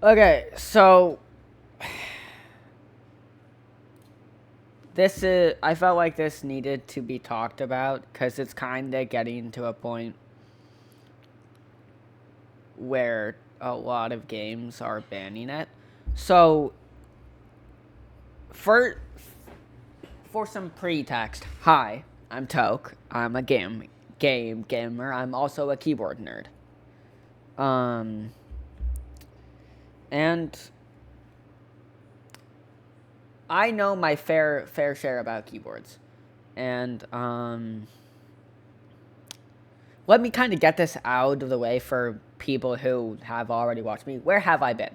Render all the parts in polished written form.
Okay, so I felt like this needed to be talked about because it's kind of getting to a point where a lot of games are banning it. So, for some pretext, hi, I'm Toke. I'm a gamer. I'm also a keyboard nerd. And I know my fair share about keyboards, and let me kind of get this out of the way for people who have already watched me. Where have I been?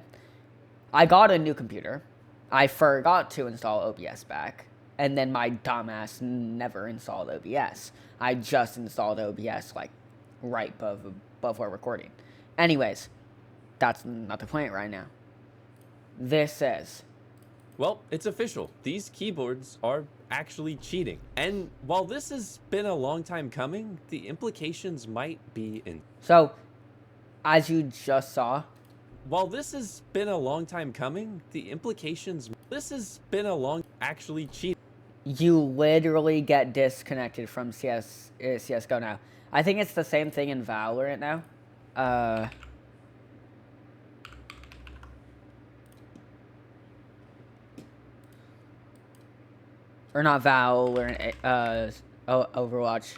I got a new computer. I forgot to install OBS back, and then my dumbass never installed OBS. I just installed OBS like right before recording. Anyways, that's not the point right now. This is Well, it's official. These keyboards are actually cheating. And while this has been a long time coming, the implications might be in. so, as you just saw, While this has been a long time coming, the implications. This has been a long. Actually cheating. you literally get disconnected from CSGO now. I think it's the same thing in Valorant now. Or not Valorant, Overwatch.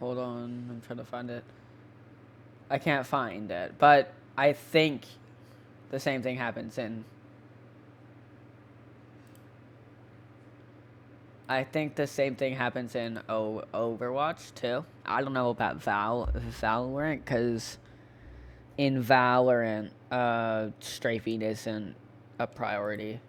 Hold on, I'm trying to find it. I can't find it, but I think the same thing happens in. I think the same thing happens in Overwatch too. I don't know about Valorant because in Valorant, strafing isn't a priority.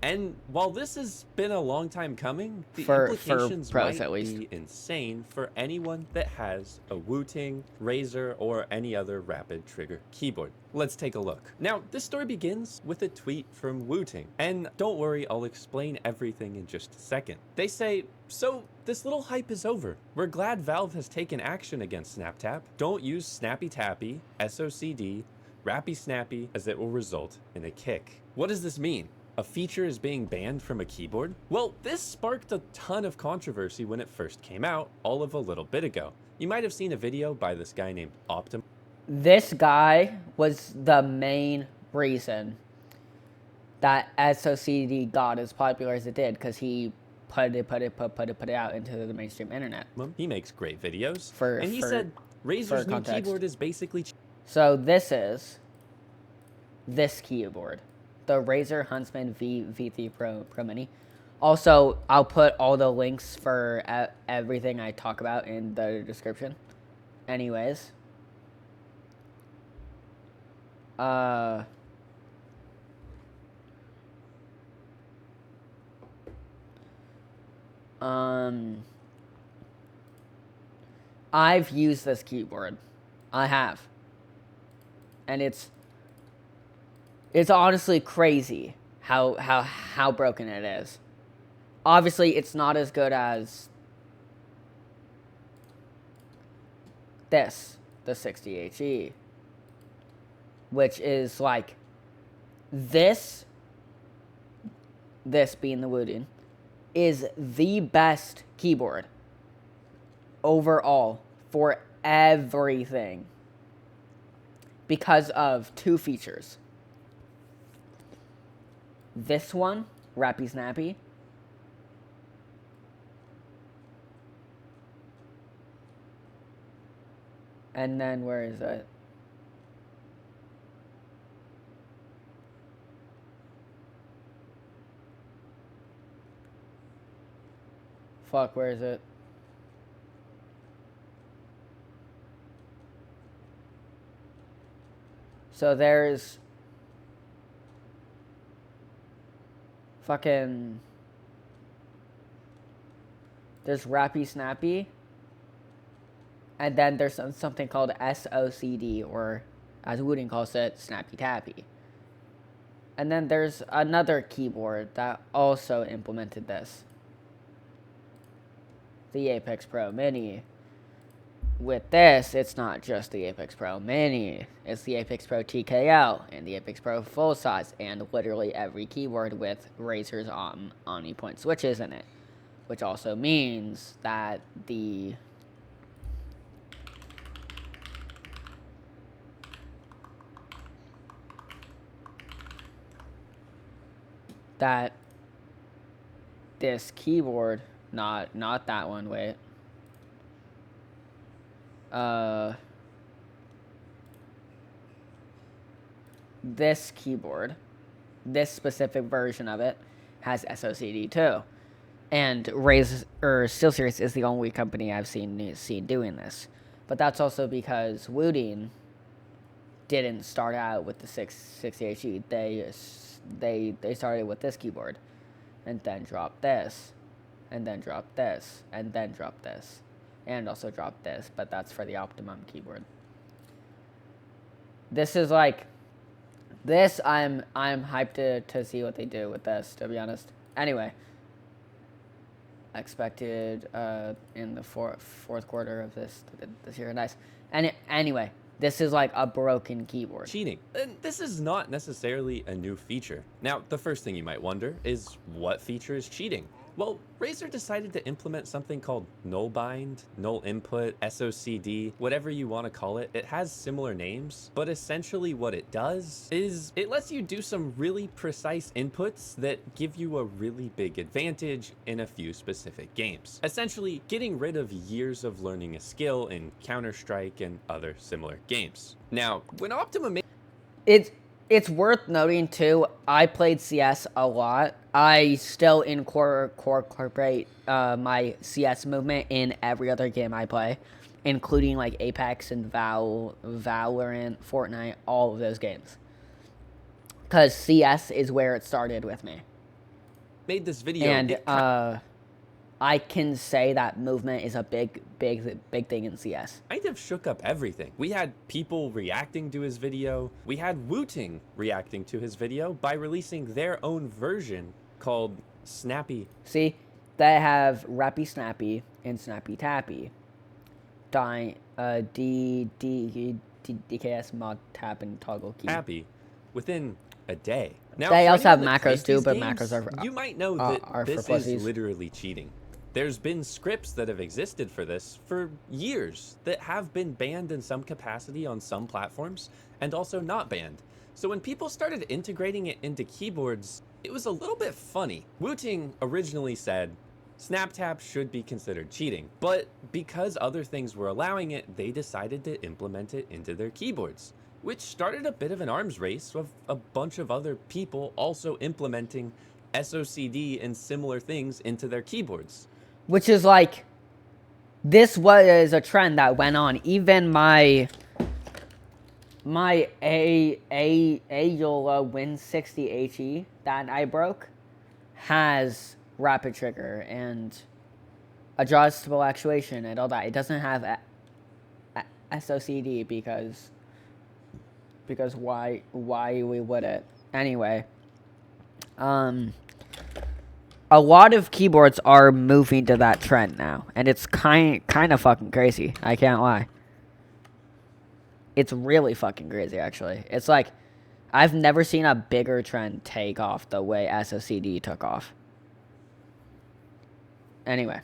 And while this has been a long time coming, the For implications pros, might at least. be insane for anyone that has a Wu-Tang, Razer, or any other rapid trigger keyboard. Let's take a look. Now, this story begins with a tweet from Wu-Tang. And don't worry, I'll explain everything in just a second. They say, so this little hype is over. We're glad Valve has taken action against SnapTap. Don't use Snappy Tappy, SOCD, Rappy Snappy, as it will result in a kick. What does this mean? A feature is being banned from a keyboard? Well, this sparked a ton of controversy when it first came out, all of a little bit ago. You might have seen a video by this guy named Optim. This guy was the main reason that SOCD got as popular as it did because he put it out into the mainstream internet. He makes great videos. And he said Razer's new keyboard is basically. So this is this keyboard, the Razer Huntsman V3 Pro Mini. Also, I'll put all the links for everything I talk about in the description. Anyways, I've used this keyboard. I have. And it's honestly crazy how broken it is. Obviously, it's not as good as this, the 60HE, which is like this being the Wooden, is the best keyboard overall for everything because of two features. This one, Rappy Snappy, and then where is it? Fuck, where is it? So there's fucking, there's Rappy Snappy, and then there's something called SOCD, or as Wooting calls it, Snappy Tappy. And then there's another keyboard that also implemented this. The Apex Pro Mini. With this, it's not just the Apex Pro Mini. It's the Apex Pro TKL and the Apex Pro Full Size and literally every keyboard with Razer's OmniPoint switches in it. Which also means that this keyboard, not that one, wait. This keyboard, this specific version of it, has SOCD too. And Razer or SteelSeries is the only company I've seen doing this. But that's also because Wooting didn't start out with the 660HE. They started with this keyboard, and then dropped this, and then dropped this, and then dropped this, and also dropped this. But that's for the Optimum keyboard. This is like, this I'm hyped to see what they do with this, to be honest. Anyway, expected in the fourth quarter of this year. Nice. And anyway, this is like a broken keyboard. Cheating. And this is not necessarily a new feature. Now, the first thing you might wonder is, what feature is cheating? Well, Razer decided to implement something called null bind, null input, SOCD, whatever you want to call it. It has similar names, but essentially what it does is it lets you do some really precise inputs that give you a really big advantage in a few specific games. Essentially, getting rid of years of learning a skill in Counter-Strike and other similar games. Now, when Optimum It's worth noting too, I played CS a lot. I still incorporate my CS movement in every other game I play, including like Apex and Valorant, Fortnite, all of those games. Because CS is where it started with me. made this video, And I can say that movement is a big thing in CS. kind of shook up everything. We had people reacting to his video. We had Wooting reacting to his video by releasing their own version called Snappy. See, they have Rappy Snappy and Snappy Tappy. DKS mod tap and toggle key. Happy within a day. Now, They for also have anyone that macros plays too, these but games, macros are you might know are that for this pussies. is literally cheating. There's been scripts that have existed for this for years that have been banned in some capacity on some platforms and also not banned. So when people started integrating it into keyboards, it was a little bit funny. Wooting originally said Snap Tap should be considered cheating, but because other things were allowing it, they decided to implement it into their keyboards, which started a bit of an arms race of a bunch of other people also implementing SOCD and similar things into their keyboards. Which is like, this was a trend that went on. Even my Ayola Win 60 HE that I broke has rapid trigger and adjustable actuation and all that. It doesn't have SOCD because why we wouldn't? Anyway, a lot of keyboards are moving to that trend now, and it's kind of fucking crazy. I can't lie. It's really fucking crazy, actually. It's like, I've never seen a bigger trend take off the way SOCD took off. Anyway.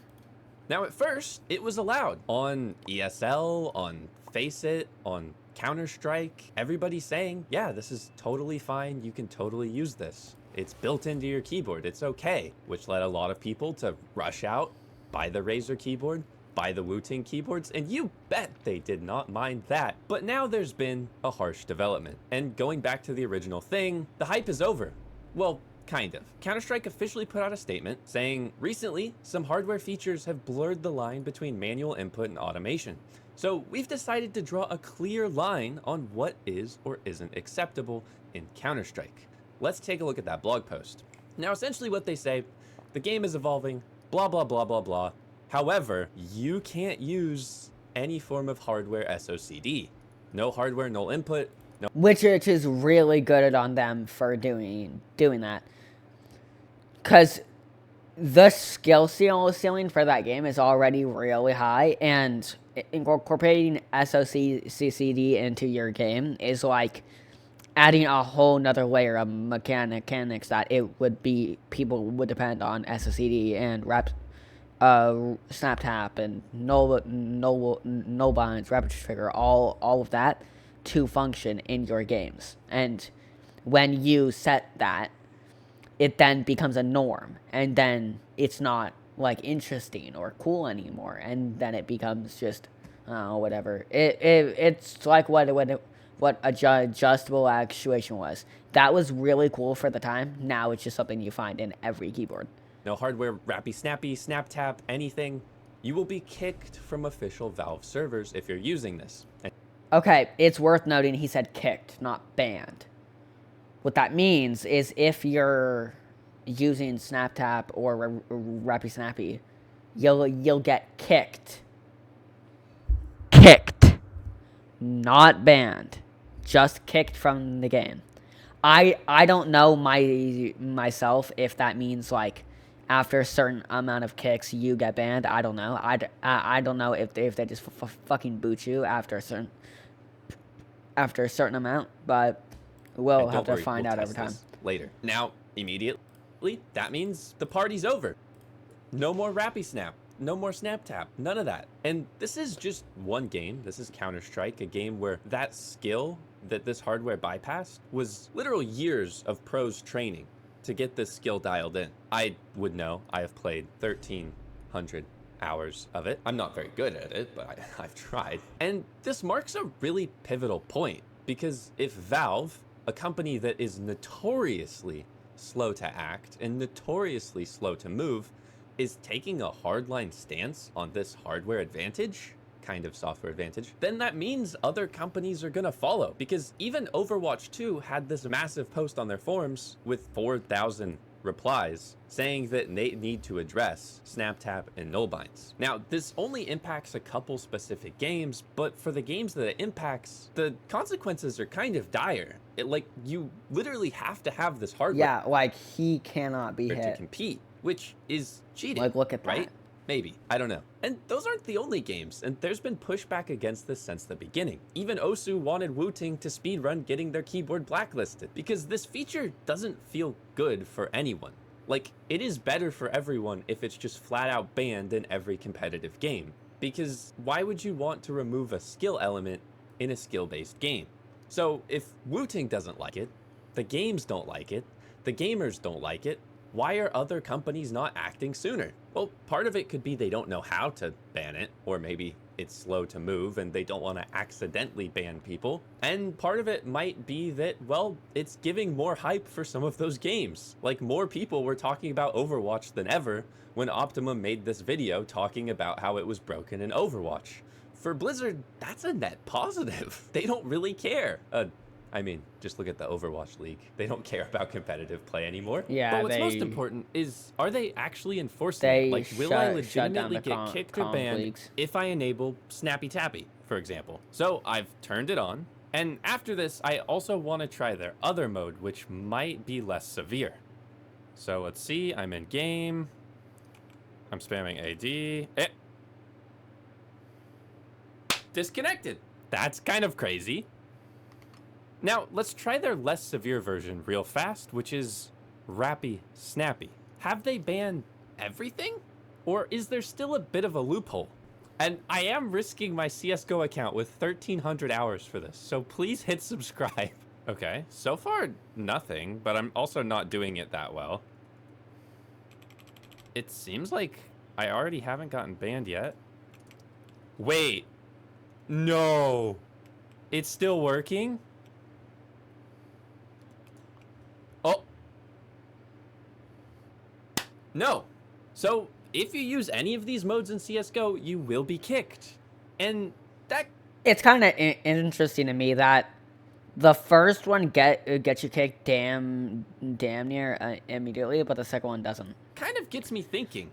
Now, at first, it was allowed on ESL, on Faceit, on Counter-Strike. Everybody's saying, yeah, this is totally fine. You can totally use this. It's built into your keyboard. It's okay, which led a lot of people to rush out, buy the Razer keyboard, buy the Wooting keyboards, and you bet they did not mind that. But now there's been a harsh development. And going back to the original thing, the hype is over. Well, kind of. Counter-Strike officially put out a statement saying, recently, some hardware features have blurred the line between manual input and automation. So we've decided to draw a clear line on what is or isn't acceptable in Counter-Strike. Let's take a look at that blog post. Now, essentially what they say, the game is evolving, blah, blah, blah, blah, blah. However, you can't use any form of hardware SOCD. No hardware, null input, No, which is really good on them for doing that. Because the skill ceiling for that game is already really high, and incorporating SOCD into your game is like adding a whole nother layer of mechanics that people would depend on SOCD and snap tap and no binds, rapid trigger, all of that to function in your games. And when you set that, it then becomes a norm, and then it's not like interesting or cool anymore, and then it becomes just whatever. It's like what adjustable actuation was. That was really cool for the time. Now it's just something you find in every keyboard. no hardware rappy snappy, snap tap, anything. You will be kicked from official Valve servers if you're using this. Okay, it's worth noting he said kicked, not banned. What that means is if you're using SnapTap or Rappy Snappy, you'll get kicked. Kicked, not banned, just kicked from the game. I don't know myself if that means like after a certain amount of kicks you get banned. I don't know. I don't know if they just fucking boot you after a certain amount, but we'll have to find out over time. Later. Now, immediately, that means the party's over. No more Rappy Snap. No more Snap Tap. None of that. And this is just one game. This is Counter-Strike, a game where that skill that this hardware bypassed was literal years of pros training to get this skill dialed in. I would know. I have played 1,300 hours of it. I'm not very good at it, but I've tried. And this marks a really pivotal point, because if Valve, a company that is notoriously slow to act and notoriously slow to move, is taking a hardline stance on this hardware advantage, kind of software advantage, then that means other companies are gonna follow. Because even Overwatch 2 had this massive post on their forums with 4,000 replies saying that they need to address snap tap and null binds. Now, this only impacts a couple specific games, but for the games that it impacts, the consequences are kind of dire. You literally have to have this hardware. Yeah, like he cannot be hit to compete, which is cheating. Like, look at that. Right? Maybe. I don't know. And those aren't the only games, and there's been pushback against this since the beginning. Even Osu wanted Wu-Ting to speedrun getting their keyboard blacklisted, because this feature doesn't feel good for anyone. Like, it is better for everyone if it's just flat out banned in every competitive game. Because why would you want to remove a skill element in a skill-based game? So if Wu-Ting doesn't like it, the games don't like it, the gamers don't like it, why are other companies not acting sooner? Well, part of it could be they don't know how to ban it, or maybe it's slow to move and they don't want to accidentally ban people. And part of it might be that, well, it's giving more hype for some of those games. Like, more people were talking about Overwatch than ever when Optimum made this video talking about how it was broken in Overwatch. For Blizzard, that's a net positive. They don't really care. I mean, just look at the Overwatch League. They don't care about competitive play anymore. Yeah, but what's most important is, are they actually enforcing it? Like, will I legitimately get kicked or banned if I enable Snappy Tappy, for example? So I've turned it on. And after this, I also want to try their other mode, which might be less severe. So let's see. I'm in game. I'm spamming AD. Disconnected. That's kind of crazy. Now, let's try their less severe version real fast, which is Rappy Snappy. Have they banned everything? Or is there still a bit of a loophole? And I am risking my CSGO account with 1,300 hours for this, so please hit subscribe. Okay, so far, nothing, but I'm also not doing it that well. It seems like I already haven't gotten banned yet. Wait. No. It's still working? Oh. No. So, if you use any of these modes in CSGO, you will be kicked. And that... It's kind of interesting to me that the first one gets you kicked damn near immediately, but the second one doesn't. Kind of gets me thinking.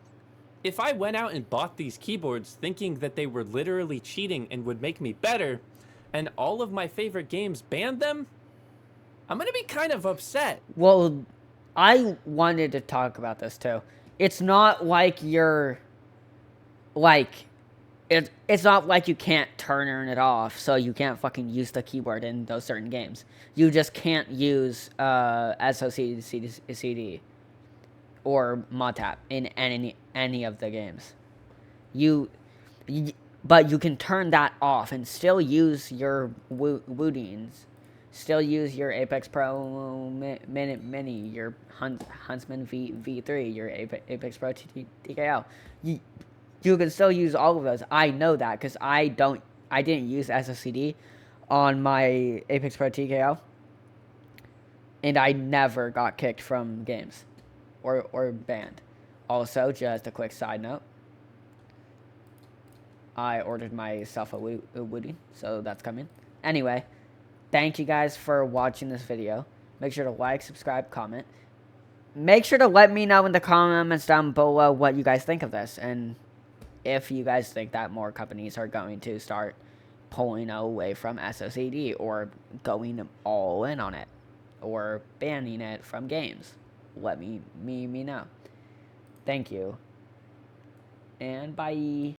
If I went out and bought these keyboards thinking that they were literally cheating and would make me better, and all of my favorite games banned them, I'm gonna be kind of upset. Well, I wanted to talk about this too. It's not like you're like it's not like you can't turn it off, so you can't fucking use the keyboard in those certain games. You just can't use SOCD or ModTap in any of the games. You, but you can turn that off and still use your wootings, still use your Apex Pro Mini, your Huntsman V3, your Apex Pro TKL. You can still use all of those. I know that because I didn't use SOCD on my Apex Pro TKL, and I never got kicked from games or banned. Also, just a quick side note, I ordered myself a Woody, so that's coming. Anyway, thank you guys for watching this video. Make sure to like, subscribe, comment. Make sure to let me know in the comments down below what you guys think of this, and if you guys think that more companies are going to start pulling away from SOCD or going all in on it or banning it from games. Let me know. Thank you. And bye.